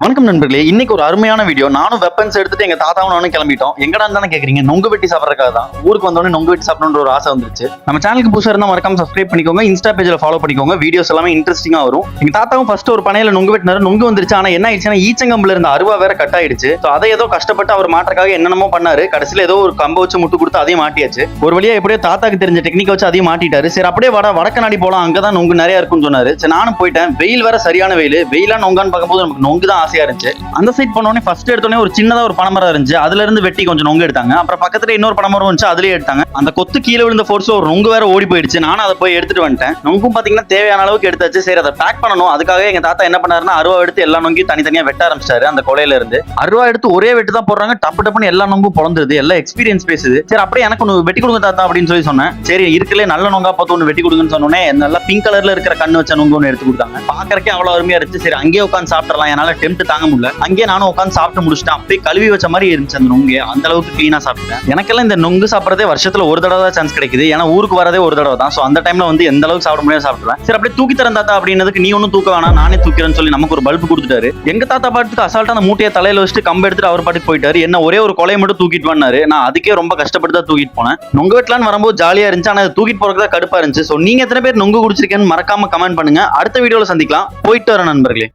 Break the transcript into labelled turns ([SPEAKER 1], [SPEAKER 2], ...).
[SPEAKER 1] வணக்கம் நண்பர்களே, இன்னைக்கு ஒரு அருமையான வீடியோ. நானும் வெப்பன்ஸ் எடுத்துட்டு எங்க தாத்தாவும் நானும் கிளம்பிட்டோம். எங்கடா தானே கேக்குறீங்க, நொங்கு வெட்டி சாப்பிடறதுக்காக தான். ஊருக்கு வந்தோடனே நொங்கு வெட்டி சாப்பிடணுன்ற ஒரு ஆசை வந்துருச்சு. நம்ம சேனலுக்கு புதுசா இருந்தா மறக்காம சப்ஸ்கிரைப் பண்ணிக்கோங்க, இன்ஸ்டா பேஜ்ல ஃபாலோ பண்ணிக்கோங்க. வீடியோஸ் எல்லாமே இன்ட்ரெஸ்டிங்கா வரும். எங்க தாத்தாவும் ஃபர்ஸ்ட் ஒரு பனையில நொங்கு வெட்டினாரு, நொங்கு வந்துருச்சு. ஆனா என்ன ஆயிடுச்சுன்னா ஈச்சங்கம்புல இருந்த அருவா வேற கட் ஆயிடுச்சு. அதை ஏதோ கஷ்டப்பட்டு அவர் மாற்றக்காக என்னென்னமோ பண்ணாரு. கடைசியில ஏதோ ஒரு கம்ப வச்சு முட்டு கொடுத்து அதையும் மாட்டியாச்சு. ஒரு வழியா எப்படியோ தாத்தாக்கு தெரிஞ்ச டெக்னிக் வச்சு அதையும் மாட்டிட்டாரு. சரி அப்படியே வடக்கநாடி போலாம், அங்கதான் நொங்கு நிறைய இருக்குன்னு சொன்னாரு. சரி நானும் போயிட்டேன். வெயில் வேற சரியான வெயில். வெயிலா நொங்கான்னு பார்க்கும்போது நமக்கு நொங்கு தான் ஆசையா இருந்துச்சு. அந்த சைட் போனோடனே ஃபர்ஸ்ட் எடுத்தோடனே ஒரு சின்னதா ஒரு பனைமரம் இருந்துச்சு. அதுல இருந்து வெட்டி கொஞ்சம் நொங்கு எடுத்தாங்க. அப்புறம் பக்கத்துல இன்னொரு பனைமரம் இருந்துச்சு, அதுலயே எடுத்தாங்க. அந்த கொத்து கீழே விழுந்த ஃபோர்ஸ்ல ஒரு நொங்கு வேற ஓடி போயிடுச்சு. நானும் அதை போய் எடுத்துட்டு வந்துட்டேன். நொங்கும் பாத்தீங்கன்னா தேவையான அளவுக்கு எடுத்தாச்சு. சரி அதை பேக் பண்ணணும். அதுக்காக எங்க தாத்தா என்ன பண்ணாருன்னா அருவா எடுத்து எல்லா நொங்கையும் தனித்தனியா வெட்ட ஆரம்பிச்சாரு. அந்த கொலையில இருந்து அருவா எடுத்து ஒரே வெட்டு தான் போடுறாங்க. டப்பு டப்புன்னு எல்லா நொங்கும் பொழந்துருது. எல்லாம் எக்ஸ்பீரியன்ஸ் பேசுது. சரி அப்படியே எனக்கு ஒன்று வெட்டி கொடுங்க தாத்தா அப்படின்னு சொல்லி சொன்னேன். சரி இருக்கலே நல்ல நொங்கா பார்த்து ஒன்று வெட்டி கொடுங்கன்னு சொன்னோன்னே நல்லா பிங்க் கலர்ல இருக்கிற கண்ணு வச்ச நொங்கு ஒன்று எடுத்து கொடுத்தாங்க. பாக்குறக்கே அவ்வளவு அருமையா இருந்துச்சு. சரி அங்கேயே உட்காந்து சாப்பிடலாம், என்னால டெம்ட் தாங்க முடியல. அங்கேயே நானும் உட்காந்து சாப்பிட்டு முடிச்சிட்டேன். அப்படியே கழுவி வச்ச மாதிரி இருந்துச்சு அந்த நொங்கு. அந்த அளவுக்கு கிளீனா சாப்பிட்டேன். எனக்கெல்லாம் இந்த நொங்கு சாப்பிடறதே வருஷத்துல ஒரு தடவை தான் சான்ஸ் கிடைக்குது. ஏன்னா ஊருக்கு வரதே ஒரு தடவை தான். சோ அந்த டைம்ல வந்து எந்த அளவுக்கு சாப்பிட முடியாது சாப்பிடுவேன். சரி அப்படியே தூக்கி தரேன் தாத்தா அப்படின்னதுக்கு நீ ஒன்னும் தூக்க வேணாம், நானே தூக்கிறேன்னு சொல்லி நமக்கு ஒரு பல்பு கொடுத்துட்டாரு. எங்க தாத்தா பாட்டுக்கு அசால்ட்டா அந்த மூட்டையை தலையில வச்சுட்டு கம்பு எடுத்துட்டு அவர் பாட்டுக்கு போயிட்டாரு. என்ன ஒரே ஒரு கொலையை மட்டும் தூக்கிட்டு வந்தாரு. நான் அதுக்கே ரொம்ப கஷ்டப்பட்டு தான் தூக்கிட்டு போனேன். நொங்கு வெட்டலான்னு வரும்போது ஜாலியா இருந்துச்சு. ஆனா தூக்கிட்டு போறதுக்கு தான் கடுப்பா இருந்துச்சு. சோ நீங்க எத்தனை பேர் நொங்கு குடிச்சிருக்கேன்னு மறக்காம கமெண்ட் பண்ணுங்க. அடுத்த வீடியோல சந்திக்கலாம். போயிட்டு வர நண்பர்களே.